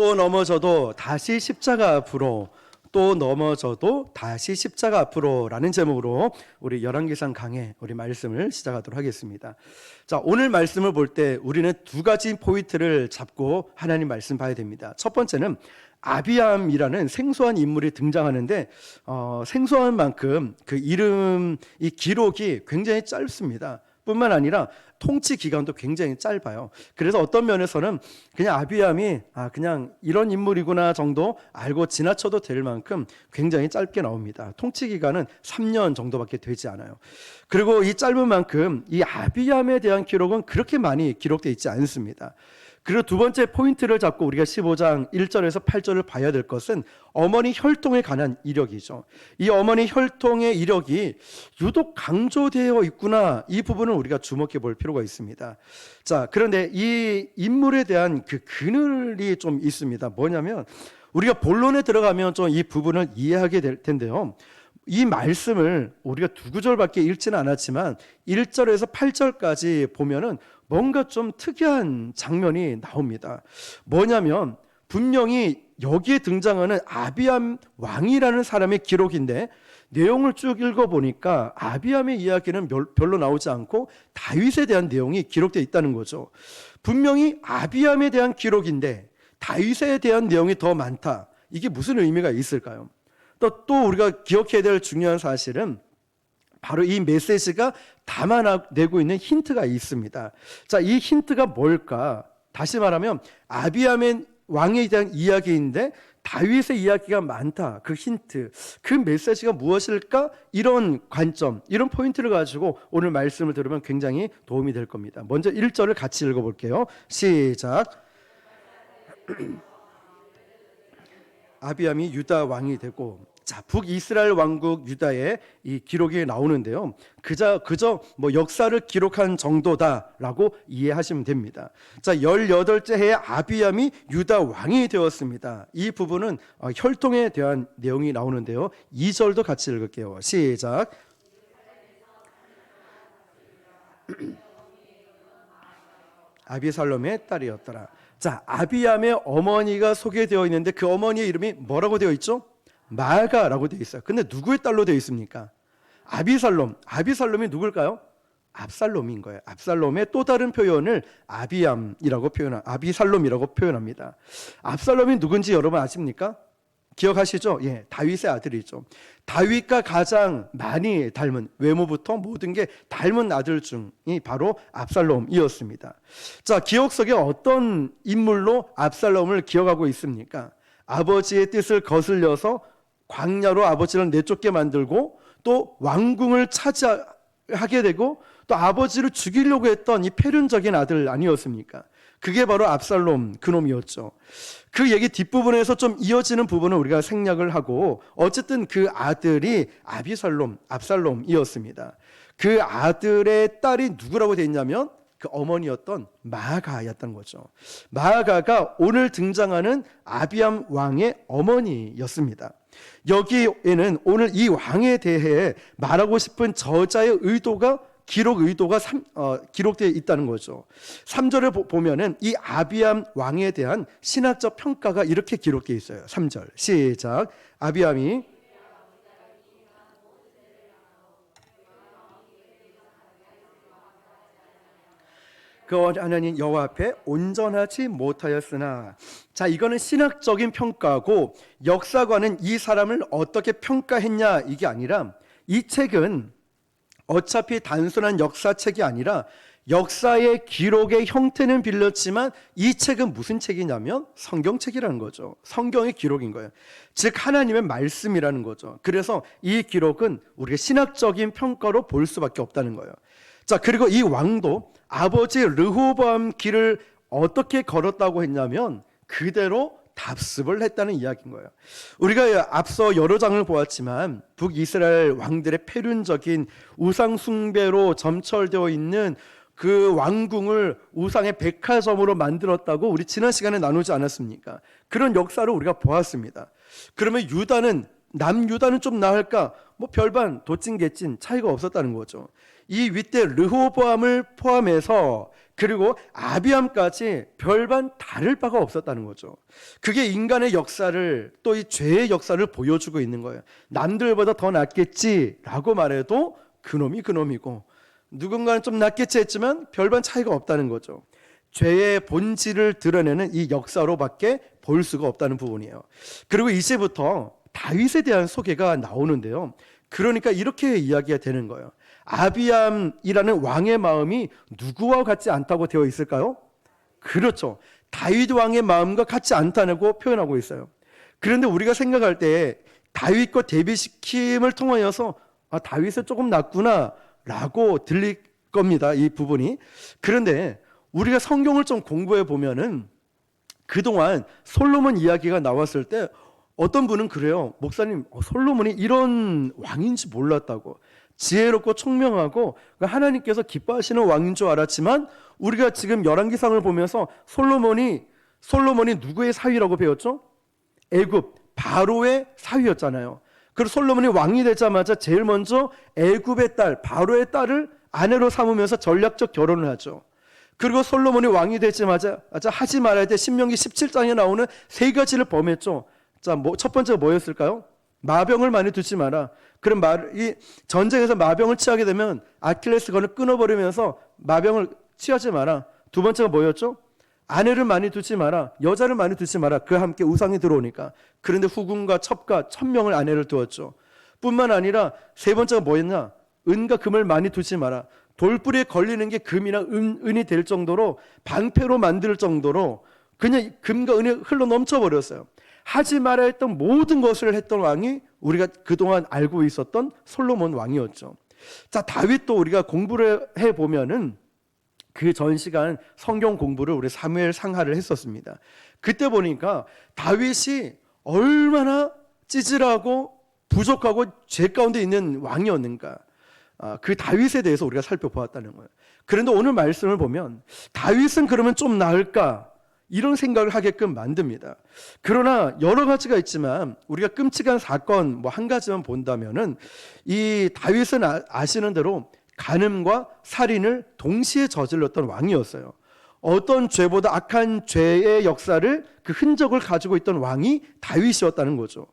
또 넘어져도 다시 십자가 앞으로, 또 넘어져도 다시 십자가 앞으로라는 제목으로 우리 열왕기상 강해 우리 말씀을 시작하도록 하겠습니다. 자, 오늘 말씀을 볼 때 우리는 두 가지 포인트를 잡고 하나님 말씀 봐야 됩니다. 첫 번째는 아비암이라는 생소한 인물이 등장하는데 생소한 만큼 그 이름, 이 기록이 굉장히 짧습니다. 뿐만 아니라 통치 기간도 굉장히 짧아요. 그래서 어떤 면에서는 그냥 아비암이 그냥 이런 인물이구나 정도 알고 지나쳐도 될 만큼 굉장히 짧게 나옵니다. 통치 기간은 3년 정도밖에 되지 않아요. 그리고 이 짧은 만큼 이 아비암에 대한 기록은 그렇게 많이 기록되어 있지 않습니다. 그리고 두 번째 포인트를 잡고 우리가 15장 1절에서 8절을 봐야 될 것은 어머니 혈통에 관한 이력이죠. 이 어머니 혈통의 이력이 유독 강조되어 있구나, 이 부분을 우리가 주목해 볼 필요가 있습니다. 자, 그런데 이 인물에 대한 그 그늘이 좀 있습니다. 뭐냐면 우리가 본론에 들어가면 좀 이 부분을 이해하게 될 텐데요. 이 말씀을 우리가 두 구절밖에 읽지는 않았지만 1절에서 8절까지 보면은 뭔가 좀 특이한 장면이 나옵니다. 뭐냐면 분명히 여기에 등장하는 아비암 왕이라는 사람의 기록인데 내용을 쭉 읽어보니까 아비암의 이야기는 별로 나오지 않고 다윗에 대한 내용이 기록되어 있다는 거죠. 분명히 아비암에 대한 기록인데 다윗에 대한 내용이 더 많다. 이게 무슨 의미가 있을까요? 또 우리가 기억해야 될 중요한 사실은 바로 이 메시지가 담아내고 있는 힌트가 있습니다. 자, 이 힌트가 뭘까? 다시 말하면 아비암의 왕에 대한 이야기인데 다윗의 이야기가 많다. 그 힌트, 그 메시지가 무엇일까? 이런 관점, 이런 포인트를 가지고 오늘 말씀을 들으면 굉장히 도움이 될 겁니다. 먼저 1절을 같이 읽어볼게요. 시작. 아비암이 유다 왕이 되고, 자, 북이스라엘 왕국 유다의 이 기록이 나오는데요. 그저 뭐 역사를 기록한 정도다라고 이해하시면 됩니다. 자, 18째 해에 아비암이 유다 왕이 되었습니다. 이 부분은 혈통에 대한 내용이 나오는데요. 2절도 같이 읽을게요. 시작. 아비살롬의 딸이었더라. 자, 아비암의 어머니가 소개되어 있는데 그 어머니의 이름이 뭐라고 되어 있죠? 마아가라고 되어 있어요. 근데 누구의 딸로 되어 있습니까? 아비살롬. 아비살롬이 누굴까요? 압살롬인 거예요. 압살롬의 또 다른 표현을 아비살롬이라고 표현합니다. 압살롬이 누군지 여러분 아십니까? 기억하시죠? 예, 다윗의 아들이죠. 다윗과 가장 많이 닮은, 외모부터 모든 게 닮은 아들 중이 바로 압살롬이었습니다. 자, 기억 속에 어떤 인물로 압살롬을 기억하고 있습니까? 아버지의 뜻을 거슬려서 광야로 아버지를 내쫓게 만들고 또 왕궁을 차지하게 되고 또 아버지를 죽이려고 했던 이 패륜적인 아들 아니었습니까? 그게 바로 압살롬 그놈이었죠. 그 얘기 뒷부분에서 좀 이어지는 부분은 우리가 생략을 하고 어쨌든 그 아들이 압살롬이었습니다. 그 아들의 딸이 누구라고 되어 있냐면 그 어머니였던 마아가였던 거죠. 마아가가 오늘 등장하는 아비암 왕의 어머니였습니다. 여기에는 오늘 이 왕에 대해 말하고 싶은 저자의 의도가 기록되어 있다는 거죠. 3절을 보면은 이 아비암 왕에 대한 신학적 평가가 이렇게 기록되어 있어요. 3절 시작. 아비암이 그 하나님 여호와 앞에 온전하지 못하였으나, 자, 이거는 신학적인 평가고 역사관은 이 사람을 어떻게 평가했냐 이게 아니라 이 책은 어차피 단순한 역사책이 아니라 역사의 기록의 형태는 빌렸지만 이 책은 무슨 책이냐면 성경책이라는 거죠. 성경의 기록인 거예요. 즉 하나님의 말씀이라는 거죠. 그래서 이 기록은 우리가 신학적인 평가로 볼 수밖에 없다는 거예요. 자, 그리고 이 왕도 아버지 르호보암 길을 어떻게 걸었다고 했냐면 그대로 답습을 했다는 이야기인 거예요. 우리가 앞서 여러 장을 보았지만 북이스라엘 왕들의 패륜적인 우상 숭배로 점철되어 있는 그 왕궁을 우상의 백화점으로 만들었다고 우리 지난 시간에 나누지 않았습니까? 그런 역사를 우리가 보았습니다. 그러면 남유다는 좀 나을까? 뭐 별반 도찐개찐 차이가 없었다는 거죠. 이 윗대 르호보암을 포함해서 그리고 아비암까지 별반 다를 바가 없었다는 거죠. 그게 인간의 역사를 또 이 죄의 역사를 보여주고 있는 거예요. 남들보다 더 낫겠지라고 말해도 그놈이 그놈이고 누군가는 좀 낫겠지 했지만 별반 차이가 없다는 거죠. 죄의 본질을 드러내는 이 역사로밖에 볼 수가 없다는 부분이에요. 그리고 이제부터 다윗에 대한 소개가 나오는데요. 그러니까 이렇게 이야기가 되는 거예요. 아비암이라는 왕의 마음이 누구와 같지 않다고 되어 있을까요? 그렇죠. 다윗 왕의 마음과 같지 않다고 표현하고 있어요. 그런데 우리가 생각할 때 다윗과 대비시킴을 통하여서 다윗은 조금 낫구나 라고 들릴 겁니다. 이 부분이. 그런데 우리가 성경을 좀 공부해 보면은 그동안 솔로몬 이야기가 나왔을 때 어떤 분은 그래요. 목사님, 솔로몬이 이런 왕인지 몰랐다고. 지혜롭고 총명하고 하나님께서 기뻐하시는 왕인 줄 알았지만 우리가 지금 열왕기상을 보면서 솔로몬이 누구의 사위라고 배웠죠? 애굽 바로의 사위였잖아요. 그리고 솔로몬이 왕이 되자마자 제일 먼저 애굽의 딸 바로의 딸을 아내로 삼으면서 전략적 결혼을 하죠. 그리고 솔로몬이 왕이 되자마자 하지 말아야 될 신명기 17장에 나오는 세 가지를 범했죠. 자, 첫 번째가 뭐였을까요? 마병을 많이 두지 마라. 그럼 이 전쟁에서 마병을 취하게 되면 아킬레스건을 끊어버리면서 마병을 취하지 마라. 두 번째가 뭐였죠? 아내를 많이 두지 마라. 여자를 많이 두지 마라. 그와 함께 우상이 들어오니까. 그런데 후궁과 첩가 1000명을 아내를 두었죠. 뿐만 아니라 세 번째가 뭐였냐? 은과 금을 많이 두지 마라. 돌뿌리에 걸리는 게 금이나 은이 될 정도로 방패로 만들 정도로 그냥 금과 은이 흘러 넘쳐버렸어요. 하지 말아야 했던 모든 것을 했던 왕이 우리가 그동안 알고 있었던 솔로몬 왕이었죠. 자, 다윗도 우리가 공부를 해보면은 그 전 시간 성경 공부를 우리 사무엘 상하를 했었습니다. 그때 보니까 다윗이 얼마나 찌질하고 부족하고 죄 가운데 있는 왕이었는가, 그 다윗에 대해서 우리가 살펴보았다는 거예요. 그런데 오늘 말씀을 보면 다윗은 그러면 좀 나을까 이런 생각을 하게끔 만듭니다. 그러나 여러 가지가 있지만 우리가 끔찍한 사건 한 가지만 본다면은 이 다윗은 아시는 대로 간음과 살인을 동시에 저질렀던 왕이었어요. 어떤 죄보다 악한 죄의 역사를 그 흔적을 가지고 있던 왕이 다윗이었다는 거죠.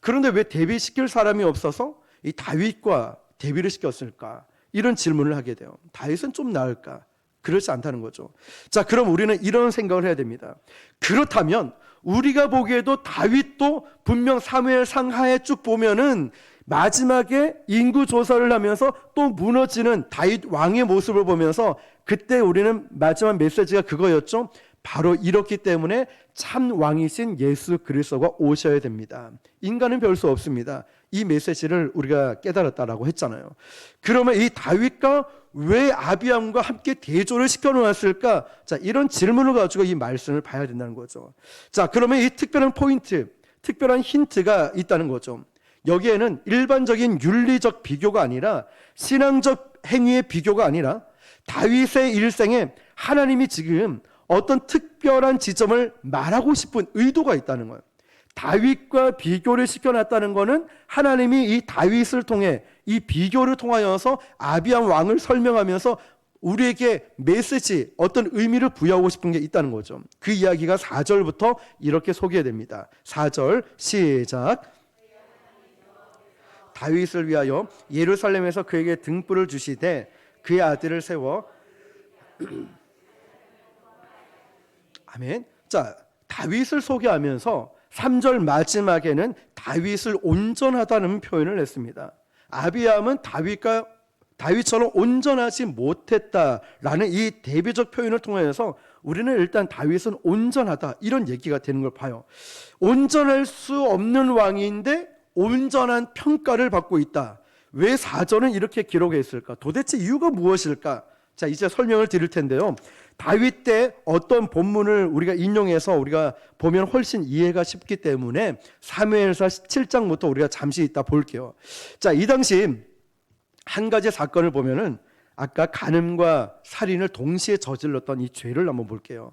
그런데 왜 대비시킬 사람이 없어서 이 다윗과 대비를 시켰을까? 이런 질문을 하게 돼요. 다윗은 좀 나을까? 그렇지 않다는 거죠. 자, 그럼 우리는 이런 생각을 해야 됩니다. 그렇다면 우리가 보기에도 다윗도 분명 사무엘 상하에 쭉 보면은 마지막에 인구 조사를 하면서 또 무너지는 다윗 왕의 모습을 보면서 그때 우리는 마지막 메시지가 그거였죠. 바로 이렇기 때문에 참 왕이신 예수 그리스도가 오셔야 됩니다. 인간은 별 수 없습니다. 이 메시지를 우리가 깨달았다라고 했잖아요. 그러면 이 다윗과 왜 아비암과 함께 대조를 시켜놓았을까? 자, 이런 질문을 가지고 이 말씀을 봐야 된다는 거죠. 자, 그러면 이 특별한 포인트, 특별한 힌트가 있다는 거죠. 여기에는 일반적인 윤리적 비교가 아니라 신앙적 행위의 비교가 아니라 다윗의 일생에 하나님이 지금 어떤 특별한 지점을 말하고 싶은 의도가 있다는 거예요. 다윗과 비교를 시켜놨다는 것은 하나님이 이 다윗을 통해 이 비교를 통하여서 아비암 왕을 설명하면서 우리에게 메시지, 어떤 의미를 부여하고 싶은 게 있다는 거죠. 그 이야기가 4절부터 이렇게 소개됩니다. 4절 시작. 다윗을 위하여 예루살렘에서 그에게 등불을 주시되 그의 아들을 세워 아멘. 자, 다윗을 소개하면서 3절 마지막에는 다윗을 온전하다는 표현을 했습니다. 아비암은 다윗처럼 온전하지 못했다라는 이 대비적 표현을 통해서 우리는 일단 다윗은 온전하다 이런 얘기가 되는 걸 봐요. 온전할 수 없는 왕인데 온전한 평가를 받고 있다. 왜 4절은 이렇게 기록했을까? 도대체 이유가 무엇일까? 자, 이제 설명을 드릴 텐데요. 다윗 때 어떤 본문을 우리가 인용해서 우리가 보면 훨씬 이해가 쉽기 때문에 사무엘서 17장부터 우리가 잠시 이따 볼게요. 자, 이 당시 한 가지 사건을 보면은 아까 간음과 살인을 동시에 저질렀던 이 죄를 한번 볼게요.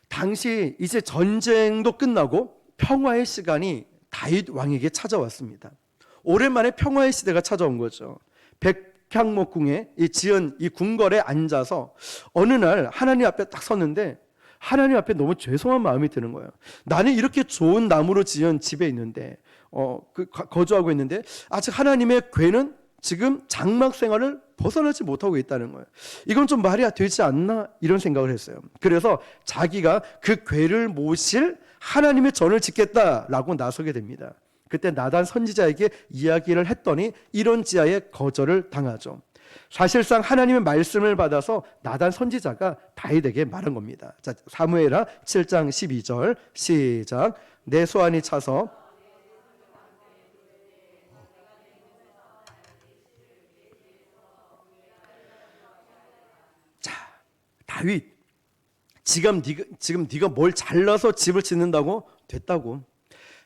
당시 이제 전쟁도 끝나고 평화의 시간이 다윗 왕에게 찾아왔습니다. 오랜만에 평화의 시대가 찾아온 거죠. 백향목궁에 이 지은 이 궁궐에 앉아서 어느 날 하나님 앞에 딱 섰는데 하나님 앞에 너무 죄송한 마음이 드는 거예요. 나는 이렇게 좋은 나무로 지은 집에 있는데 거주하고 있는데 아직 하나님의 궤는 지금 장막 생활을 벗어나지 못하고 있다는 거예요. 이건 좀 말이 되지 않나 이런 생각을 했어요. 그래서 자기가 그 궤를 모실 하나님의 전을 짓겠다라고 나서게 됩니다. 그때 나단 선지자에게 이야기를 했더니 이런 지하에 거절을 당하죠. 사실상 하나님의 말씀을 받아서 나단 선지자가 다윗에게 말한 겁니다. 자, 사무엘하 7장 12절 시작. 내 소환이 차서 다윗, 지금 네가 뭘 잘나서 집을 짓는다고? 됐다고.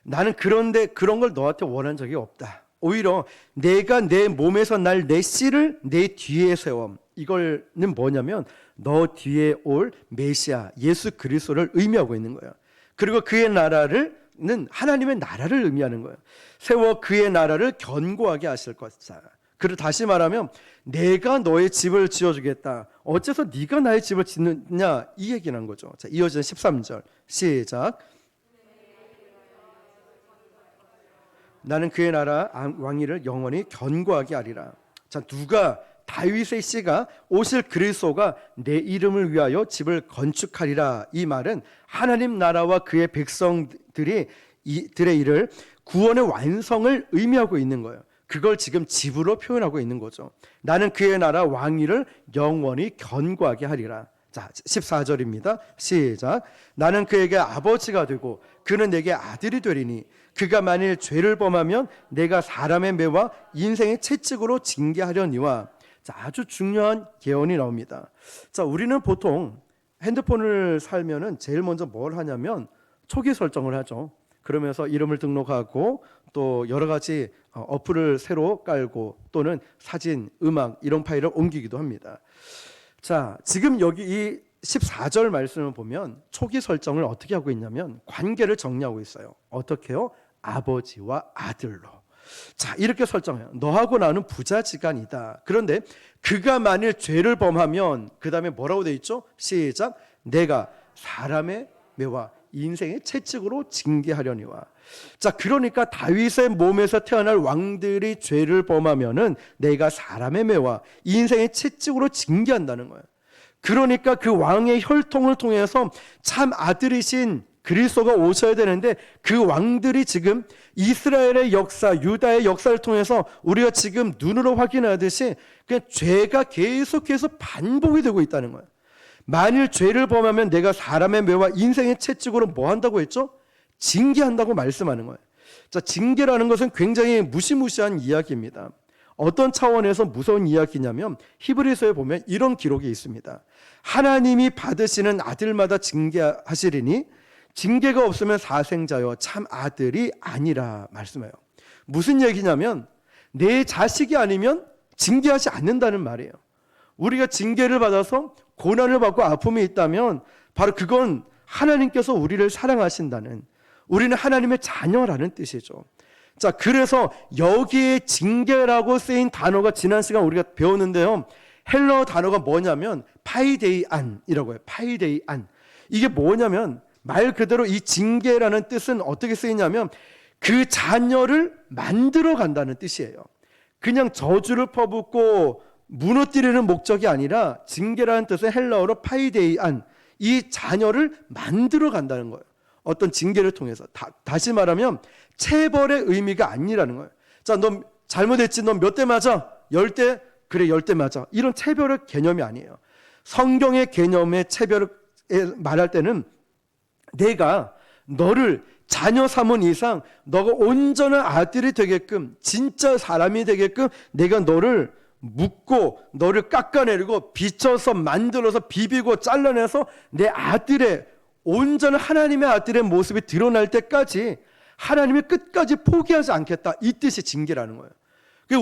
나는 그런데 그런 걸 너한테 원한 적이 없다. 오히려 내가 내 몸에서 날 내 씨를 내 뒤에 세워. 이거는 뭐냐면 너 뒤에 올 메시아 예수 그리스도를 의미하고 있는 거예요. 그리고 그의 나라는 하나님의 나라를 의미하는 거예요. 세워 그의 나라를 견고하게 하실 것이다. 그리고 다시 말하면 내가 너의 집을 지어주겠다. 어째서 네가 나의 집을 짓느냐 이 얘기를 한 거죠. 자, 이어지는 13절 시작. 나는 그의 나라 왕위를 영원히 견고하게 하리라. 자, 누가 다윗의 씨가 오실 그리스도가 내 이름을 위하여 집을 건축하리라. 이 말은 하나님 나라와 그의 백성들의 일을 구원의 완성을 의미하고 있는 거예요. 그걸 지금 집으로 표현하고 있는 거죠. 나는 그의 나라 왕위를 영원히 견고하게 하리라. 자, 14절입니다. 시작. 나는 그에게 아버지가 되고 그는 내게 아들이 되리니 그가 만일 죄를 범하면 내가 사람의 매와 인생의 채찍으로 징계하려니와. 자, 아주 중요한 개헌이 나옵니다. 자, 우리는 보통 핸드폰을 살면은 제일 먼저 뭘 하냐면 초기 설정을 하죠. 그러면서 이름을 등록하고 또 여러 가지 어플을 새로 깔고 또는 사진, 음악 이런 파일을 옮기기도 합니다. 자, 지금 여기 이 14절 말씀을 보면 초기 설정을 어떻게 하고 있냐면 관계를 정리하고 있어요. 어떻게 해요? 아버지와 아들로. 자, 이렇게 설정해요. 너하고 나는 부자지간이다. 그런데 그가 만일 죄를 범하면 그 다음에 뭐라고 돼 있죠? 시작. 내가 사람의 매와 인생의 채찍으로 징계하려니와. 자, 그러니까 다윗의 몸에서 태어날 왕들이 죄를 범하면은 내가 사람의 매와 인생의 채찍으로 징계한다는 거예요. 그러니까 그 왕의 혈통을 통해서 참 아들이신 그리스도가 오셔야 되는데 그 왕들이 지금 이스라엘의 역사, 유다의 역사를 통해서 우리가 지금 눈으로 확인하듯이 그냥 죄가 계속해서 반복이 되고 있다는 거예요. 만일 죄를 범하면 내가 사람의 매와 인생의 채찍으로 뭐 한다고 했죠? 징계한다고 말씀하는 거예요. 자, 징계라는 것은 굉장히 무시무시한 이야기입니다. 어떤 차원에서 무서운 이야기냐면 히브리서에 보면 이런 기록이 있습니다. 하나님이 받으시는 아들마다 징계하시리니 징계가 없으면 사생자여 참 아들이 아니라 말씀해요. 무슨 얘기냐면 내 자식이 아니면 징계하지 않는다는 말이에요. 우리가 징계를 받아서 고난을 받고 아픔이 있다면 바로 그건 하나님께서 우리를 사랑하신다는, 우리는 하나님의 자녀라는 뜻이죠. 자, 그래서 여기에 징계라고 쓰인 단어가 지난 시간 우리가 배웠는데요. 헬러 단어가 뭐냐면 파이데이안이라고 해요. 파이데이안. 이게 뭐냐면 말 그대로 이 징계라는 뜻은 어떻게 쓰이냐면 그 자녀를 만들어 간다는 뜻이에요. 그냥 저주를 퍼붓고 무너뜨리는 목적이 아니라 징계라는 뜻은 헬라어로 파이데이안, 이 자녀를 만들어 간다는 거예요. 어떤 징계를 통해서. 다시 말하면 체벌의 의미가 아니라는 거예요. 자, 너 잘못했지? 너 몇 대 맞아? 10대? 그래, 10대 맞아. 이런 체벌의 개념이 아니에요. 성경의 개념의 체벌을 말할 때는 내가 너를 자녀 삼은 이상 너가 온전한 아들이 되게끔, 진짜 사람이 되게끔 내가 너를 묶고 너를 깎아내리고 비춰서 만들어서 비비고 잘라내서 내 아들의 온전한 하나님의 아들의 모습이 드러날 때까지 하나님이 끝까지 포기하지 않겠다, 이 뜻이 징계라는 거예요.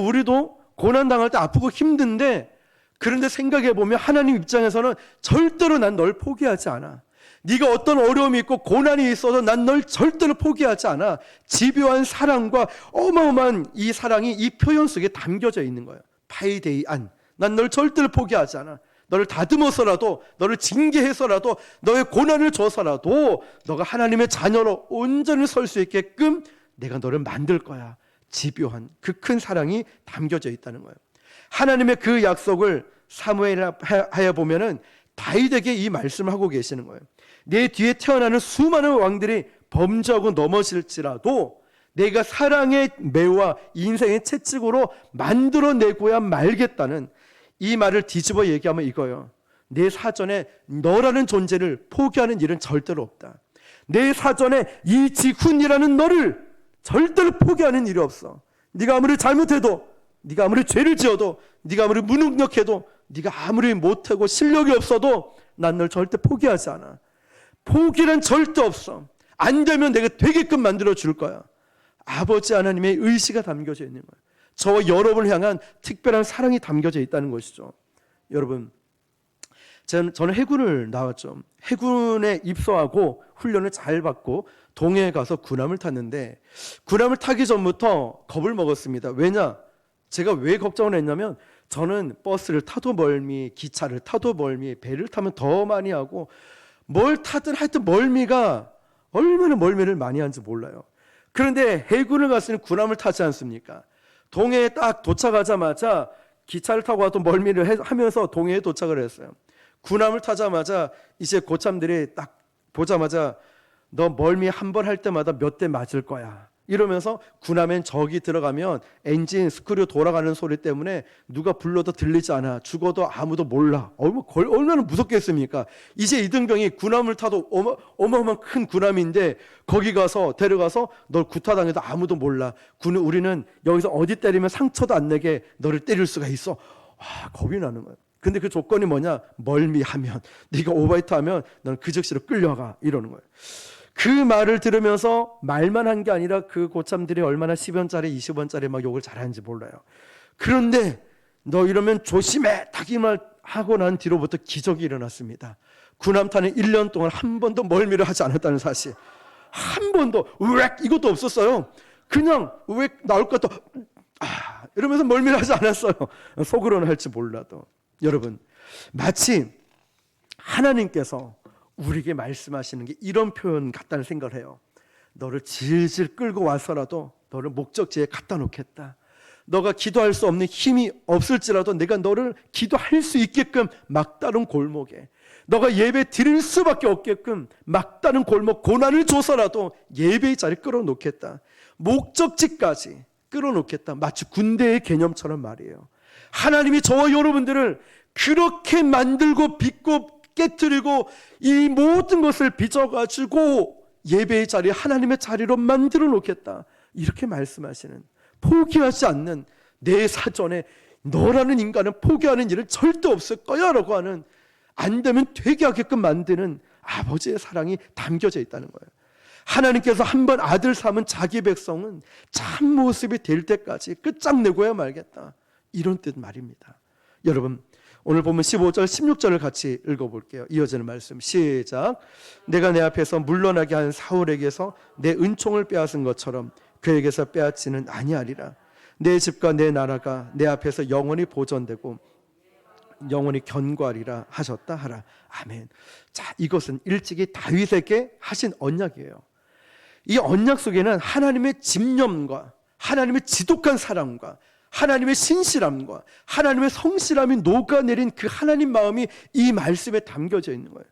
우리도 고난당할 때 아프고 힘든데, 그런데 생각해보면 하나님 입장에서는 절대로 난 널 포기하지 않아. 네가 어떤 어려움이 있고 고난이 있어도 난 널 절대로 포기하지 않아. 집요한 사랑과 어마어마한 이 사랑이 이 표현 속에 담겨져 있는 거예요. 파이데이안, 난 널 절대로 포기하지 않아. 너를 다듬어서라도, 너를 징계해서라도, 너의 고난을 줘서라도 너가 하나님의 자녀로 온전히 설 수 있게끔 내가 너를 만들 거야. 집요한 그 큰 사랑이 담겨져 있다는 거예요. 하나님의 그 약속을 사무엘하여 보면은 다윗에게 이 말씀을 하고 계시는 거예요. 내 뒤에 태어나는 수많은 왕들이 범죄하고 넘어질지라도 내가 사랑의 매와 인생의 채찍으로 만들어내고야 말겠다는, 이 말을 뒤집어 얘기하면 이거예요. 내 사전에 너라는 존재를 포기하는 일은 절대로 없다. 내 사전에 이 지훈이라는 너를 절대로 포기하는 일이 없어. 네가 아무리 잘못해도, 네가 아무리 죄를 지어도, 네가 아무리 무능력해도, 네가 아무리 못하고 실력이 없어도 난 널 절대 포기하지 않아. 포기란 절대 없어. 안 되면 내가 되게끔 만들어 줄 거야. 아버지 하나님의 의지가 담겨져 있는 거예요. 저와 여러분을 향한 특별한 사랑이 담겨져 있다는 것이죠. 여러분, 저는 해군을 나왔죠. 해군에 입소하고 훈련을 잘 받고 동해에 가서 군함을 탔는데, 군함을 타기 전부터 겁을 먹었습니다. 왜냐? 제가 왜 걱정을 했냐면, 저는 버스를 타도 멀미, 기차를 타도 멀미, 배를 타면 더 많이 하고, 뭘 타든 하여튼 멀미가 얼마나 멀미를 많이 하는지 몰라요. 그런데 해군을 갔으니 군함을 타지 않습니까? 동해에 딱 도착하자마자 기차를 타고 와도 멀미를 하면서 동해에 도착을 했어요. 군함을 타자마자 이제 고참들이 딱 보자마자 너 멀미 한 번 할 때마다 몇 대 맞을 거야 이러면서, 군함엔 저기 들어가면 엔진 스크류 돌아가는 소리 때문에 누가 불러도 들리지 않아. 죽어도 아무도 몰라. 얼마나 무섭겠습니까? 이제 이등병이 군함을 타도 어마어마한 큰 군함인데 거기 가서 데려가서 널 구타당해도 아무도 몰라. 우리는 여기서 어디 때리면 상처도 안 내게 너를 때릴 수가 있어. 겁이 나는 거예요. 근데 그 조건이 뭐냐? 멀미하면, 네가 오바이트하면 넌 그 즉시로 끌려가, 이러는 거예요. 그 말을 들으면서 말만 한 게 아니라 그 고참들이 얼마나 10원짜리 20원짜리 막 욕을 잘하는지 몰라요. 그런데 너 이러면 조심해 딱 이 말 하고 난 뒤로부터 기적이 일어났습니다. 군함 타는 1년 동안 한 번도 멀미를 하지 않았다는 사실. 한 번도 우엑 이것도 없었어요. 그냥 우엑 나올 것도 이러면서 멀미를 하지 않았어요. 속으로는 할지 몰라도. 여러분, 마치 하나님께서 우리에게 말씀하시는 게 이런 표현 같다는 생각을 해요. 너를 질질 끌고 와서라도 너를 목적지에 갖다 놓겠다. 너가 기도할 수 없는 힘이 없을지라도 내가 너를 기도할 수 있게끔 막다른 골목에, 너가 예배 드릴 수밖에 없게끔 막다른 골목 고난을 줘서라도 예배의 자리에 끌어놓겠다. 목적지까지 끌어놓겠다. 마치 군대의 개념처럼 말이에요. 하나님이 저와 여러분들을 그렇게 만들고 빚고 깨트리고 이 모든 것을 빚어가지고 예배의 자리, 하나님의 자리로 만들어 놓겠다, 이렇게 말씀하시는, 포기하지 않는, 내 사전에 너라는 인간은 포기하는 일은 절대 없을 거야 라고 하는, 안 되면 되게 하게끔 만드는 아버지의 사랑이 담겨져 있다는 거예요. 하나님께서 한번 아들 삼은 자기 백성은 참 모습이 될 때까지 끝장내고야 말겠다, 이런 뜻 말입니다. 여러분, 오늘 보면 15절 16절을 같이 읽어볼게요. 이어지는 말씀 시작. 내가 내 앞에서 물러나게 한 사울에게서 내 은총을 빼앗은 것처럼 그에게서 빼앗지는 아니하리라. 내 집과 내 나라가 내 앞에서 영원히 보존되고 영원히 견고하리라 하셨다 하라. 아멘. 자, 이것은 일찍이 다윗에게 하신 언약이에요. 이 언약 속에는 하나님의 집념과 하나님의 지독한 사랑과 하나님의 신실함과 하나님의 성실함이 녹아내린 그 하나님 마음이 이 말씀에 담겨져 있는 거예요.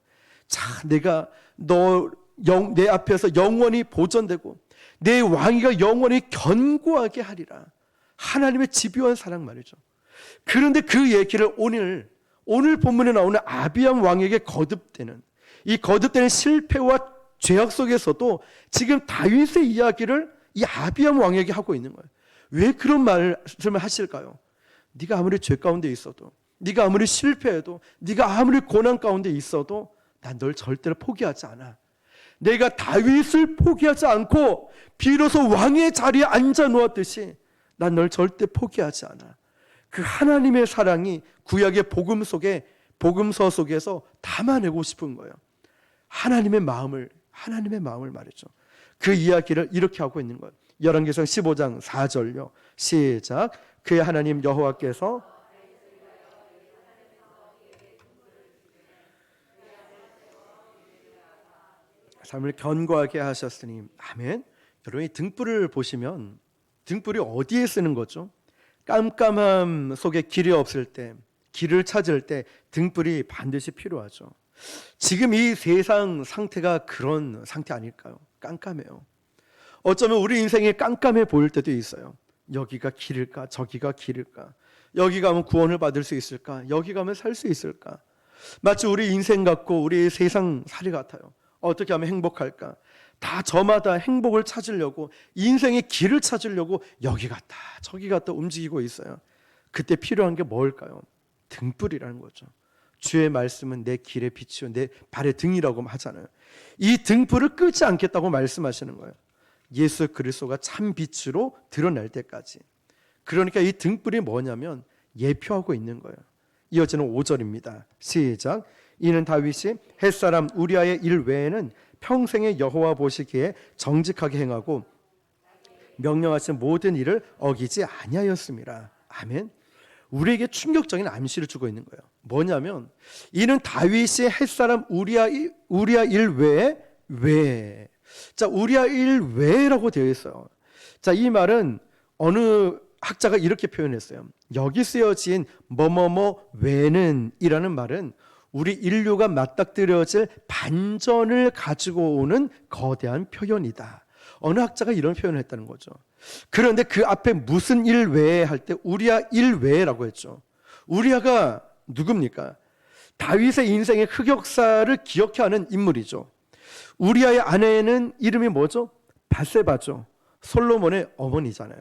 자, 내가 내 앞에서 영원히 보존되고 내 왕위가 영원히 견고하게 하리라. 하나님의 집요한 사랑 말이죠. 그런데 그 얘기를 오늘 본문에 나오는 아비암 왕에게 거듭되는, 이 거듭되는 실패와 죄악 속에서도 지금 다윗의 이야기를 이 아비암 왕에게 하고 있는 거예요. 왜 그런 말씀을 하실까요? 네가 아무리 죄 가운데 있어도, 네가 아무리 실패해도, 네가 아무리 고난 가운데 있어도 난 널 절대로 포기하지 않아. 내가 다윗을 포기하지 않고 비로소 왕의 자리에 앉아 놓았듯이 난 널 절대 포기하지 않아. 그 하나님의 사랑이 구약의 복음서 속에서 담아내고 싶은 거예요. 하나님의 마음을 말이죠. 그 이야기를 이렇게 하고 있는 거예요. 열왕기상 15장 4절요. 시작. 그의 하나님 여호와께서 삶을 견고하게 하셨으니 아멘. 여러분이 등불을 보시면 등불이 어디에 쓰는 거죠? 깜깜함 속에 길이 없을 때, 길을 찾을 때 등불이 반드시 필요하죠. 지금 이 세상 상태가 그런 상태 아닐까요? 깜깜해요. 어쩌면 우리 인생이 깜깜해 보일 때도 있어요. 여기가 길일까? 저기가 길일까? 여기 가면 구원을 받을 수 있을까? 여기 가면 살 수 있을까? 마치 우리 인생 같고 우리 세상 살이 같아요. 어떻게 하면 행복할까? 다 저마다 행복을 찾으려고, 인생의 길을 찾으려고 여기 갔다 저기 갔다 움직이고 있어요. 그때 필요한 게 뭘까요? 등불이라는 거죠. 주의 말씀은 내 길의 빛이요 내 발의 등이라고 하잖아요. 이 등불을 끄지 않겠다고 말씀하시는 거예요. 예수 그리스도가 참 빛으로 드러날 때까지. 그러니까 이 등불이 뭐냐면 예표하고 있는 거예요. 이어지는 5절입니다. 시작. 이는 다윗이 햇사람 우리아의 일 외에는 평생에 여호와 보시기에 정직하게 행하고 명령하신 모든 일을 어기지 아니하였습니다. 아멘. 우리에게 충격적인 암시를 주고 있는 거예요. 뭐냐면 이는 다윗이 햇사람 우리아 일 외에 자, 우리아 일 외라고 되어 있어요. 자, 이 말은 어느 학자가 이렇게 표현했어요. 여기 쓰여진 뭐뭐뭐 외는 이라는 말은 우리 인류가 맞닥뜨려질 반전을 가지고 오는 거대한 표현이다. 어느 학자가 이런 표현을 했다는 거죠. 그런데 그 앞에 무슨 일 외에 할 때 우리아 일 외라고 했죠. 우리아가 누굽니까? 다윗의 인생의 흑역사를 기억해 하는 인물이죠. 우리아의 아내는 이름이 뭐죠? 밧세바죠. 솔로몬의 어머니잖아요.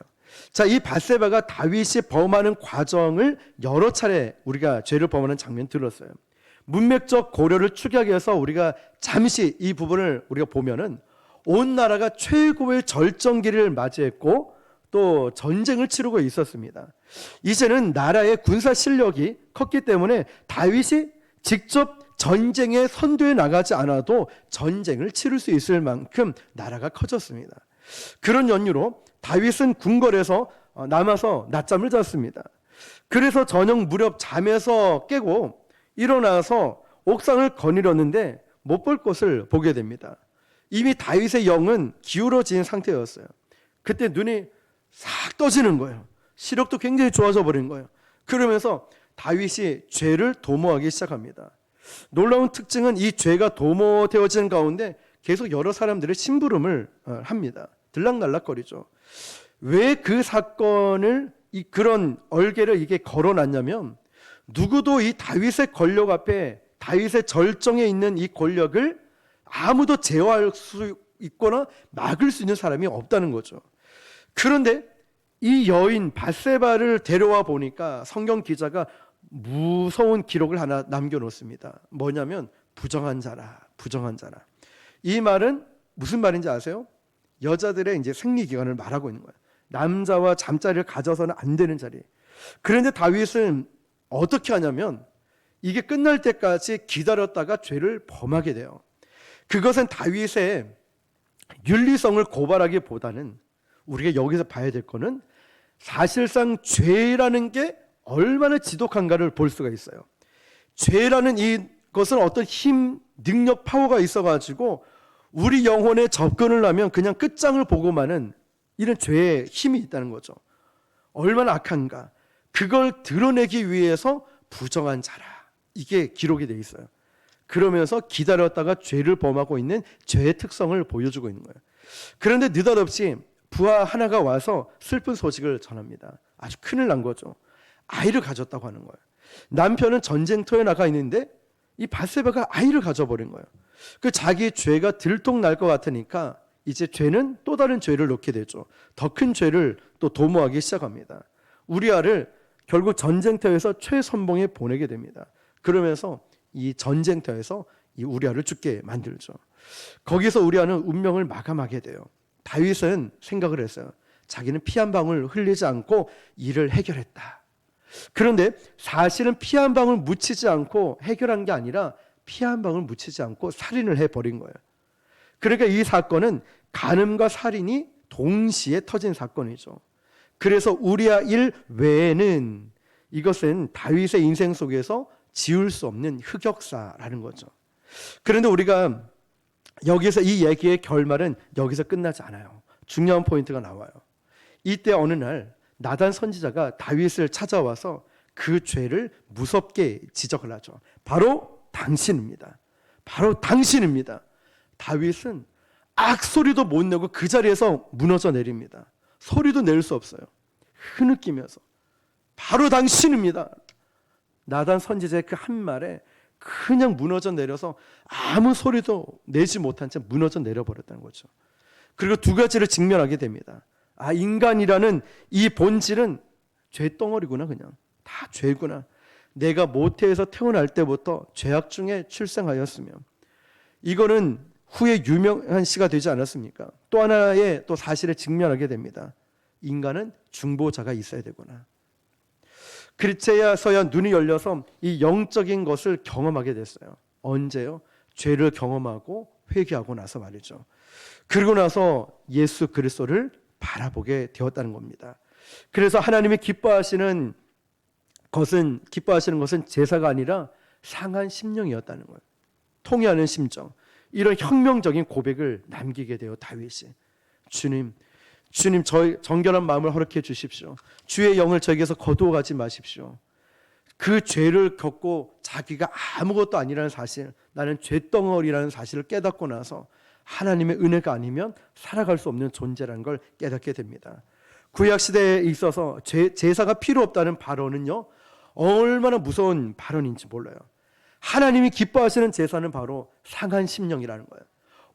자, 이 밧세바가 다윗이 범하는 과정을 여러 차례 우리가 죄를 범하는 장면 들었어요. 문맥적 고려를 축약해서 우리가 잠시 이 부분을 우리가 보면은 온 나라가 최고의 절정기를 맞이했고 또 전쟁을 치르고 있었습니다. 이제는 나라의 군사 실력이 컸기 때문에 다윗이 직접 전쟁에 선두에 나가지 않아도 전쟁을 치를 수 있을 만큼 나라가 커졌습니다. 그런 연유로 다윗은 궁궐에서 남아서 낮잠을 잤습니다. 그래서 저녁 무렵 잠에서 깨고 일어나서 옥상을 거닐었는데 못 볼 것을 보게 됩니다. 이미 다윗의 영은 기울어진 상태였어요. 그때 눈이 싹 떠지는 거예요. 시력도 굉장히 좋아져 버린 거예요. 그러면서 다윗이 죄를 도모하기 시작합니다. 놀라운 특징은 이 죄가 도모되어지는 가운데 계속 여러 사람들의 심부름을 합니다. 들락날락거리죠. 왜 그 사건을 그런 얼개를 이게 걸어놨냐면 누구도 이 다윗의 권력 앞에 다윗의 절정에 있는 이 권력을 아무도 제어할 수 있거나 막을 수 있는 사람이 없다는 거죠. 그런데 이 여인 밧세바를 데려와 보니까 성경 기자가 무서운 기록을 하나 남겨놓습니다. 뭐냐면 부정한 자라, 부정한 자라. 이 말은 무슨 말인지 아세요? 여자들의 이제 생리 기간을 말하고 있는 거예요. 남자와 잠자리를 가져서는 안 되는 자리. 그런데 다윗은 어떻게 하냐면 이게 끝날 때까지 기다렸다가 죄를 범하게 돼요. 그것은 다윗의 윤리성을 고발하기보다는 우리가 여기서 봐야 될 거는 사실상 죄라는 게 얼마나 지독한가를 볼 수가 있어요. 죄라는 이것은 어떤 힘, 능력, 파워가 있어가지고 우리 영혼에 접근을 하면 그냥 끝장을 보고만은 이런 죄의 힘이 있다는 거죠. 얼마나 악한가. 그걸 드러내기 위해서 부정한 자라. 이게 기록이 돼 있어요. 그러면서 기다렸다가 죄를 범하고 있는 죄의 특성을 보여주고 있는 거예요. 그런데 느닷없이 부하 하나가 와서 슬픈 소식을 전합니다. 아주 큰일 난 거죠. 아이를 가졌다고 하는 거예요. 남편은 전쟁터에 나가 있는데 이 밧세바가 아이를 가져버린 거예요. 그 자기 죄가 들통날 것 같으니까 이제 죄는 또 다른 죄를 넣게 되죠. 더 큰 죄를 또 도모하기 시작합니다. 우리아를 결국 전쟁터에서 최선봉에 보내게 됩니다. 그러면서 이 전쟁터에서 이 우리아를 죽게 만들죠. 거기서 우리아는 운명을 마감하게 돼요. 다윗은 생각을 했어요. 자기는 피 한 방울 흘리지 않고 일을 해결했다. 그런데 사실은 피 한 방울 묻히지 않고 해결한 게 아니라 피 한 방울 묻히지 않고 살인을 해버린 거예요. 그러니까 이 사건은 간음과 살인이 동시에 터진 사건이죠. 그래서 우리아 일 외에는 이것은 다윗의 인생 속에서 지울 수 없는 흑역사라는 거죠. 그런데 우리가 여기서 이 얘기의 결말은 여기서 끝나지 않아요. 중요한 포인트가 나와요. 이때 어느 날 나단 선지자가 다윗을 찾아와서 그 죄를 무섭게 지적을 하죠. 바로 당신입니다. 바로 당신입니다. 다윗은 악소리도 못 내고 그 자리에서 무너져 내립니다. 소리도 낼 수 없어요. 흐느끼면서 바로 당신입니다. 나단 선지자의 그 한 말에 그냥 무너져 내려서 아무 소리도 내지 못한 채 무너져 내려버렸다는 거죠. 그리고 두 가지를 직면하게 됩니다. 인간이라는 이 본질은 죄덩어리구나. 그냥 다 죄구나. 내가 모태에서 태어날 때부터 죄악 중에 출생하였으며, 이거는 후에 유명한 시가 되지 않았습니까? 또 하나의 또 사실에 직면하게 됩니다. 인간은 중보자가 있어야 되구나. 그제서야 눈이 열려서 이 영적인 것을 경험하게 됐어요. 언제요? 죄를 경험하고 회개하고 나서 말이죠. 그리고 나서 예수 그리스도를 바라보게 되었다는 겁니다. 그래서 하나님이 기뻐하시는 것은 제사가 아니라 상한 심령이었다는 거예요. 통회하는 심정. 이런 혁명적인 고백을 남기게 돼요. 다윗이. 주님 저희 정결한 마음을 허락해 주십시오. 주의 영을 저에게서 거두어 가지 마십시오. 그 죄를 겪고 자기가 아무것도 아니라는 사실, 나는 죄덩어리라는 사실을 깨닫고 나서 하나님의 은혜가 아니면 살아갈 수 없는 존재라는 걸 깨닫게 됩니다. 구약시대에 있어서 제사가 필요 없다는 발언은요, 얼마나 무서운 발언인지 몰라요. 하나님이 기뻐하시는 제사는 바로 상한 심령이라는 거예요.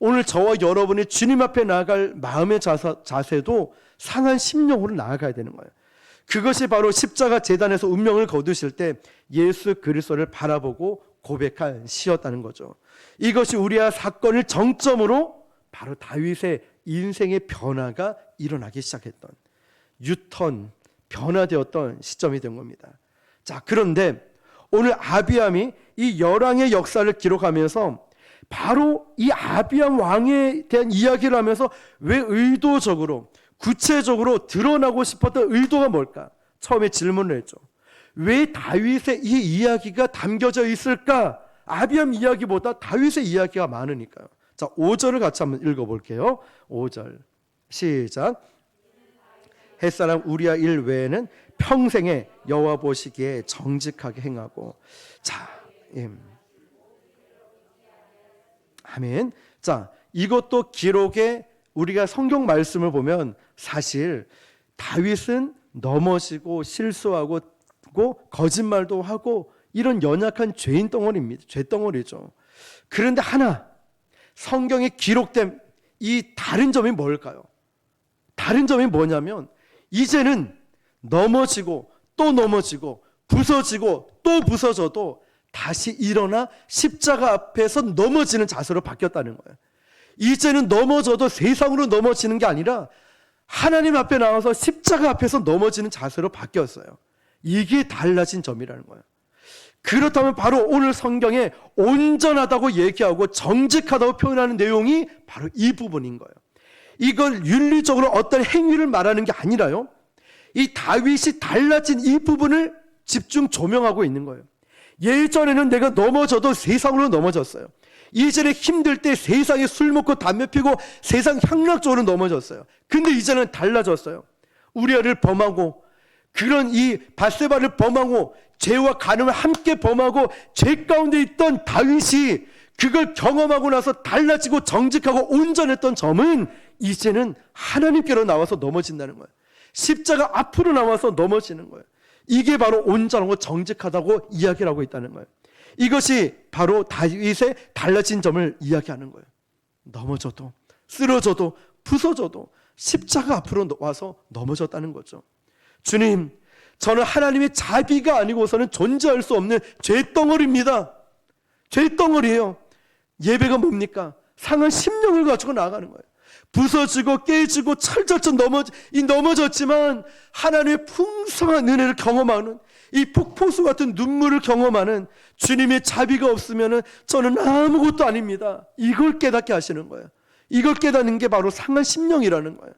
오늘 저와 여러분이 주님 앞에 나아갈 마음의 자세도 상한 심령으로 나아가야 되는 거예요. 그것이 바로 십자가 제단에서 운명을 거두실 때 예수 그리스도를 바라보고 고백한 시였다는 거죠. 이것이 우리와 사건을 정점으로 바로 다윗의 인생의 변화가 일어나기 시작했던, 유턴, 변화되었던 시점이 된 겁니다. 자, 그런데 오늘 아비암이 이 열왕의 역사를 기록하면서 바로 이 아비암 왕에 대한 이야기를 하면서 왜 의도적으로, 구체적으로 드러나고 싶었던 의도가 뭘까? 처음에 질문을 했죠. 왜 다윗의 이 이야기가 담겨져 있을까? 아비암 이야기보다 다윗의 이야기가 많으니까요. 자, 5절을 같이 한번 읽어볼게요. 5절 시작. 햇사람 우리아 일 외에는 평생에 여호와 보시기에 정직하게 행하고. 자, 아멘. 자, 이것도 기록에 우리가 성경 말씀을 보면 사실 다윗은 넘어지고 실수하고 거짓말도 하고 이런 연약한 죄인 덩어리입니다. 죄덩어리죠. 그런데 하나 성경에 기록된 이 다른 점이 뭘까요? 다른 점이 뭐냐면 이제는 넘어지고 또 넘어지고 부서지고 또 부서져도 다시 일어나 십자가 앞에서 넘어지는 자세로 바뀌었다는 거예요. 이제는 넘어져도 세상으로 넘어지는 게 아니라 하나님 앞에 나와서 십자가 앞에서 넘어지는 자세로 바뀌었어요. 이게 달라진 점이라는 거예요. 그렇다면 바로 오늘 성경에 온전하다고 얘기하고 정직하다고 표현하는 내용이 바로 이 부분인 거예요. 이걸 윤리적으로 어떤 행위를 말하는 게 아니라요, 이 다윗이 달라진 이 부분을 집중 조명하고 있는 거예요. 예전에는 내가 넘어져도 세상으로 넘어졌어요. 이전에 힘들 때 세상에 술 먹고 담배 피고 세상 향락적으로 넘어졌어요. 근데 이제는 달라졌어요. 우리아를 범하고 그런 이 밧세바를 범하고 죄와 간음을 함께 범하고 죄 가운데 있던 다윗이 그걸 경험하고 나서 달라지고 정직하고 온전했던 점은 이제는 하나님께로 나와서 넘어진다는 거예요. 십자가 앞으로 나와서 넘어지는 거예요. 이게 바로 온전하고 정직하다고 이야기를 하고 있다는 거예요. 이것이 바로 다윗의 달라진 점을 이야기하는 거예요. 넘어져도 쓰러져도 부서져도 십자가 앞으로 와서 넘어졌다는 거죠. 주님, 저는 하나님의 자비가 아니고서는 존재할 수 없는 죄덩어리입니다. 죄덩어리예요. 예배가 뭡니까? 상한 심령을 가지고 나아가는 거예요. 부서지고 깨지고 철저히 넘어졌지만 하나님의 풍성한 은혜를 경험하는, 이 폭포수 같은 눈물을 경험하는 주님의 자비가 없으면 저는 아무것도 아닙니다. 이걸 깨닫게 하시는 거예요. 이걸 깨닫는 게 바로 상한 심령이라는 거예요.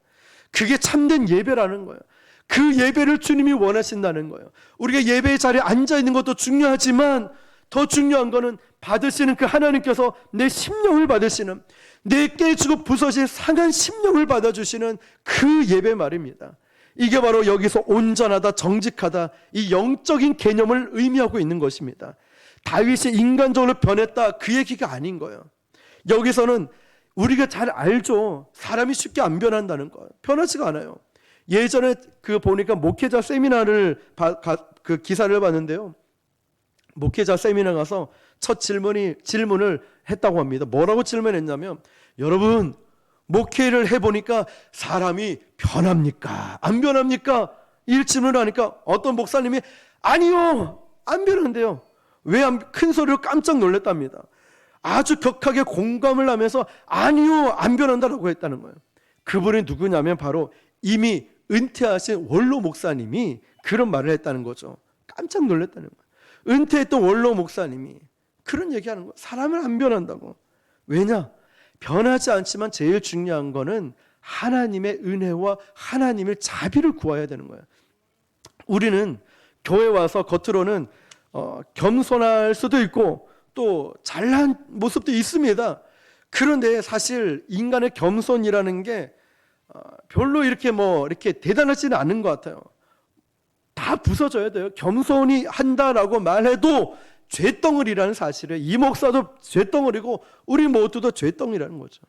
그게 참된 예배라는 거예요. 그 예배를 주님이 원하신다는 거예요. 우리가 예배의 자리에 앉아있는 것도 중요하지만 더 중요한 거는 받으시는 그 하나님께서 내 심령을 받으시는, 내 깨지고 부서진 상한 심령을 받아주시는 그 예배 말입니다. 이게 바로 여기서 온전하다, 정직하다, 이 영적인 개념을 의미하고 있는 것입니다. 다윗이 인간적으로 변했다, 그 얘기가 아닌 거예요. 여기서는 우리가 잘 알죠. 사람이 쉽게 안 변한다는 거. 변하지가 않아요. 예전에 보니까 목회자 세미나를 그 기사를 봤는데요. 목회자 세미나 가서 첫 질문을 했다고 합니다. 뭐라고 질문했냐면, 여러분, 목회를 해보니까 사람이 변합니까? 안 변합니까? 이 질문을 하니까 어떤 목사님이 아니요, 안 변한대요. 왜 큰 소리로 깜짝 놀랐답니다. 아주 격하게 공감을 하면서 아니요, 안 변한다라고 했다는 거예요. 그분이 누구냐면 바로 이미 은퇴하신 원로 목사님이 그런 말을 했다는 거죠. 깜짝 놀랐다는 거예요. 은퇴했던 원로 목사님이 그런 얘기하는 거예요. 사람은 안 변한다고. 왜냐? 변하지 않지만 제일 중요한 거는 하나님의 은혜와 하나님의 자비를 구해야 되는 거예요. 우리는 교회 와서 겉으로는 겸손할 수도 있고 또 잘난 모습도 있습니다. 그런데 사실 인간의 겸손이라는 게 별로 이렇게 대단하지는 않은 것 같아요. 다 부서져야 돼요. 겸손히 한다라고 말해도 죄덩어리라는 사실을, 이 목사도 죄덩어리고 우리 모두도 죄덩이라는 거죠.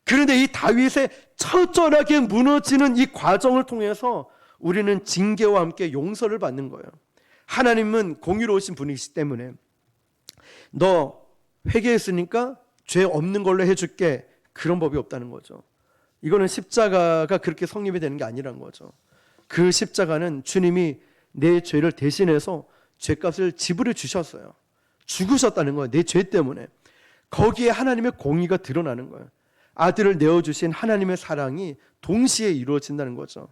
그런데 이 다윗의 처절하게 무너지는 이 과정을 통해서 우리는 징계와 함께 용서를 받는 거예요. 하나님은 공의로우신 분이시기 때문에 너 회개했으니까 죄 없는 걸로 해줄게, 그런 법이 없다는 거죠. 이거는 십자가가 그렇게 성립이 되는 게 아니라는 거죠. 그 십자가는 주님이 내 죄를 대신해서 죄값을 지불해 주셨어요. 죽으셨다는 거예요. 내 죄 때문에. 거기에 하나님의 공의가 드러나는 거예요. 아들을 내어주신 하나님의 사랑이 동시에 이루어진다는 거죠.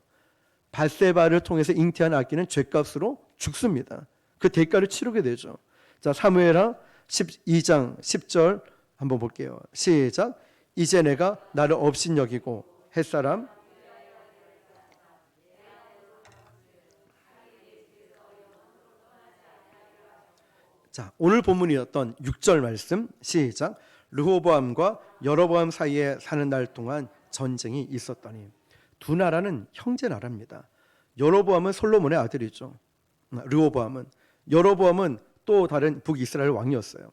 밧세바를 통해서 잉태한 아기는 죄값으로 죽습니다. 그 대가를 치르게 되죠. 자, 사무엘하 12장 10절 한번 볼게요. 시작. 이제 내가 나를 업신여기고 햇사람 자, 오늘 본문이었던 6절 말씀 시작. 르호보암과 여로보암 사이에 사는 날 동안 전쟁이 있었더니, 두 나라는 형제 나라입니다. 여로보암은 솔로몬의 아들이죠. 르호보암은, 여로보암은 또 다른 북이스라엘 왕이었어요.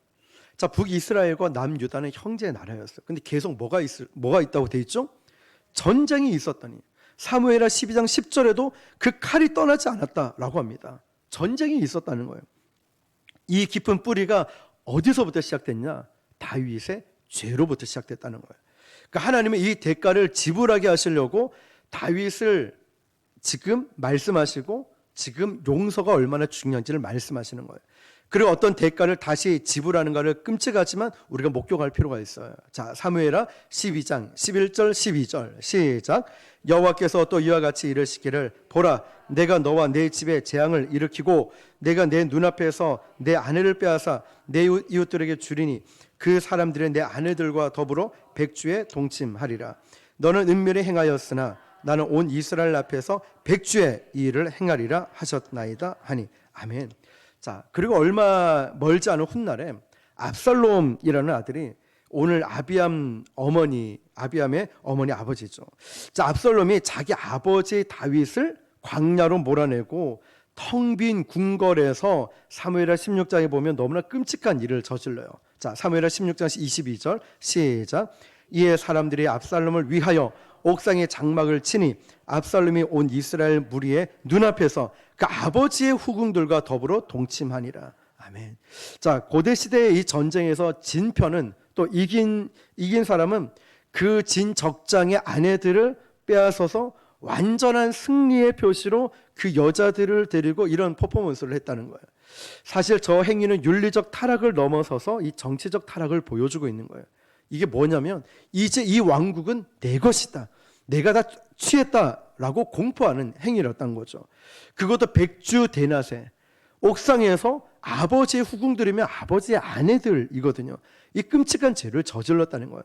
자, 북이스라엘과 남유다는 형제 나라였어요. 근데 계속 뭐가 있다고 돼 있죠? 전쟁이 있었더니, 사무엘하 12장 10절에도 그 칼이 떠나지 않았다라고 합니다. 전쟁이 있었다는 거예요. 이 깊은 뿌리가 어디서부터 시작됐냐? 다윗의 죄로부터 시작됐다는 거예요. 그러니까 하나님은 이 대가를 지불하게 하시려고 다윗을 지금 말씀하시고, 지금 용서가 얼마나 중요한지를 말씀하시는 거예요. 그리고 어떤 대가를 다시 지불하는 것을 끔찍하지만 우리가 목격할 필요가 있어요. 자, 사무엘하 12장 11절 12절 시작. 여호와께서 또 이와 같이 이르시기를, 보라, 내가 너와 내 집에 재앙을 일으키고 내가 내 눈앞에서 내 아내를 빼앗아 내 이웃들에게 주리니 그 사람들의 내 아내들과 더불어 백주에 동침하리라. 너는 은밀히 행하였으나 나는 온 이스라엘 앞에서 백주의 이 일을 행하리라 하셨나이다 하니. 아멘. 자, 그리고 얼마 멀지 않은 훗날에 압살롬이라는 아들이, 오늘 아비암의 어머니 아버지죠. 자, 압살롬이 자기 아버지 다윗을 광야로 몰아내고 텅 빈 궁궐에서 사무엘하 16장에 보면 너무나 끔찍한 일을 저질러요. 자, 사무엘하 16장 22절 시작. 이에 사람들이 압살롬을 위하여 옥상에 장막을 치니 압살롬이 온 이스라엘 무리의 눈앞에서 그 아버지의 후궁들과 더불어 동침하니라. 아멘. 자, 고대 시대의 이 전쟁에서 진 편은, 또 이긴 사람은 그 진 적장의 아내들을 빼앗아서 완전한 승리의 표시로 그 여자들을 데리고 이런 퍼포먼스를 했다는 거예요. 사실 저 행위는 윤리적 타락을 넘어서서 이 정치적 타락을 보여주고 있는 거예요. 이게 뭐냐면, 이제 이 왕국은 내 것이다, 내가 다 취했다라고 공포하는 행위였던 거죠. 그것도 백주 대낮에 옥상에서 아버지의 후궁들이면 아버지의 아내들이거든요. 이 끔찍한 죄를 저질렀다는 거예요.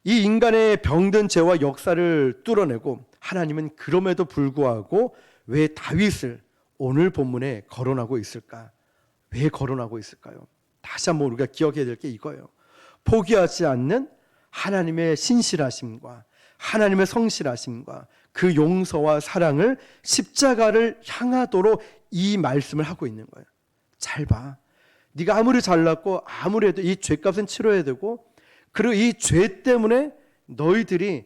이 인간의 병든 죄와 역사를 뚫어내고, 하나님은 그럼에도 불구하고 왜 다윗을 오늘 본문에 거론하고 있을까? 왜 거론하고 있을까요? 다시 한번 우리가 기억해야 될 게 이거예요. 포기하지 않는 하나님의 신실하심과 하나님의 성실하심과 그 용서와 사랑을 십자가를 향하도록 이 말씀을 하고 있는 거예요. 잘 봐. 네가 아무리 잘났고 아무래도 이 죄값은 치러야 되고, 그리고 이 죄 때문에 너희들이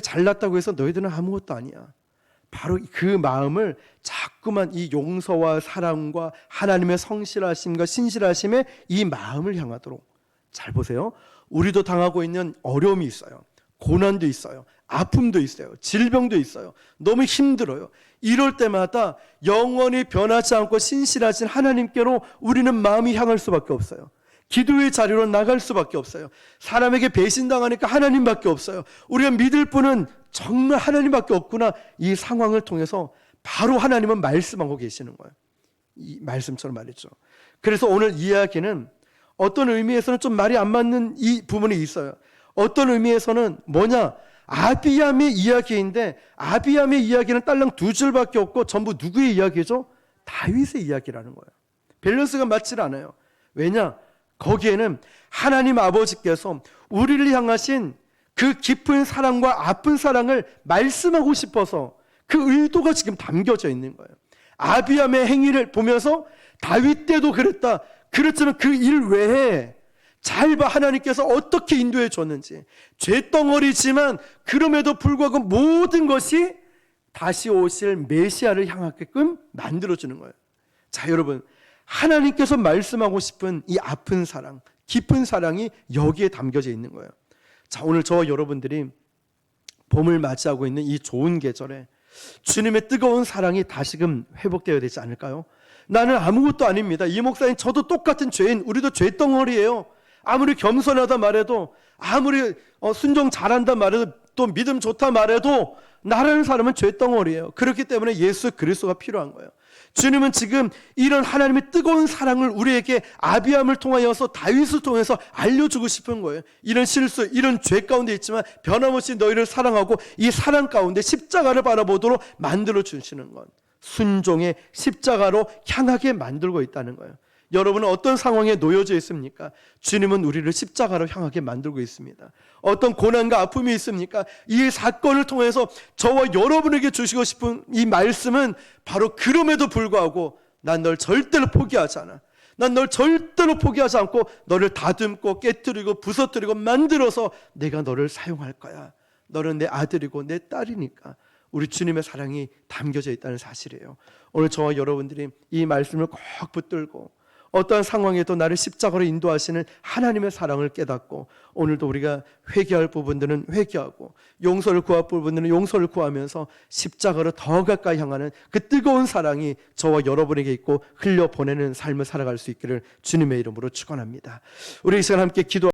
잘났다고 해서 너희들은 아무것도 아니야. 바로 그 마음을 자꾸만 이 용서와 사랑과 하나님의 성실하심과 신실하심의 이 마음을 향하도록. 잘 보세요. 우리도 당하고 있는 어려움이 있어요. 고난도 있어요. 아픔도 있어요. 질병도 있어요. 너무 힘들어요. 이럴 때마다 영원히 변하지 않고 신실하신 하나님께로 우리는 마음이 향할 수밖에 없어요. 기도의 자리로 나갈 수밖에 없어요. 사람에게 배신당하니까 하나님밖에 없어요. 우리가 믿을 분은 정말 하나님밖에 없구나. 이 상황을 통해서 바로 하나님은 말씀하고 계시는 거예요. 이 말씀처럼 말이죠. 그래서 오늘 이야기는 어떤 의미에서는 좀 말이 안 맞는 이 부분이 있어요. 어떤 의미에서는 뭐냐? 아비암의 이야기인데, 아비암의 이야기는 딸랑 2줄밖에 없고 전부 누구의 이야기죠? 다윗의 이야기라는 거예요. 밸런스가 맞질 않아요. 왜냐? 거기에는 하나님 아버지께서 우리를 향하신 그 깊은 사랑과 아픈 사랑을 말씀하고 싶어서 그 의도가 지금 담겨져 있는 거예요. 아비암의 행위를 보면서 다윗 때도 그랬다. 그렇지만 그 일 외에 잘 봐, 하나님께서 어떻게 인도해 줬는지. 죄덩어리지만 그럼에도 불구하고 모든 것이 다시 오실 메시아를 향하게끔 만들어주는 거예요. 자, 여러분, 하나님께서 말씀하고 싶은 이 아픈 사랑, 깊은 사랑이 여기에 담겨져 있는 거예요. 자, 오늘 저와 여러분들이 봄을 맞이하고 있는 이 좋은 계절에 주님의 뜨거운 사랑이 다시금 회복되어야 되지 않을까요? 나는 아무것도 아닙니다. 이 목사님, 저도 똑같은 죄인, 우리도 죄덩어리예요. 아무리 겸손하다 말해도, 아무리 순종 잘한다 말해도, 또 믿음 좋다 말해도 나라는 사람은 죄덩어리예요. 그렇기 때문에 예수 그리스도가 필요한 거예요. 주님은 지금 이런 하나님의 뜨거운 사랑을 우리에게 아비암을 통하여서, 다윗을 통해서 알려주고 싶은 거예요. 이런 실수, 이런 죄 가운데 있지만 변함없이 너희를 사랑하고 이 사랑 가운데 십자가를 바라보도록 만들어 주시는 것, 순종의 십자가로 향하게 만들고 있다는 거예요. 여러분은 어떤 상황에 놓여져 있습니까? 주님은 우리를 십자가로 향하게 만들고 있습니다. 어떤 고난과 아픔이 있습니까? 이 사건을 통해서 저와 여러분에게 주시고 싶은 이 말씀은 바로 그럼에도 불구하고 난 널 절대로 포기하지 않아. 난 널 절대로 포기하지 않고 너를 다듬고 깨트리고 부서뜨리고 만들어서 내가 너를 사용할 거야. 너는 내 아들이고 내 딸이니까. 우리 주님의 사랑이 담겨져 있다는 사실이에요. 오늘 저와 여러분들이 이 말씀을 꼭 붙들고 어떠한 상황에도 나를 십자가로 인도하시는 하나님의 사랑을 깨닫고, 오늘도 우리가 회개할 부분들은 회개하고 용서를 구할 부분들은 용서를 구하면서 십자가로 더 가까이 향하는 그 뜨거운 사랑이 저와 여러분에게 있고 흘려보내는 삶을 살아갈 수 있기를 주님의 이름으로 축원합니다. 우리 이 시간 함께 기도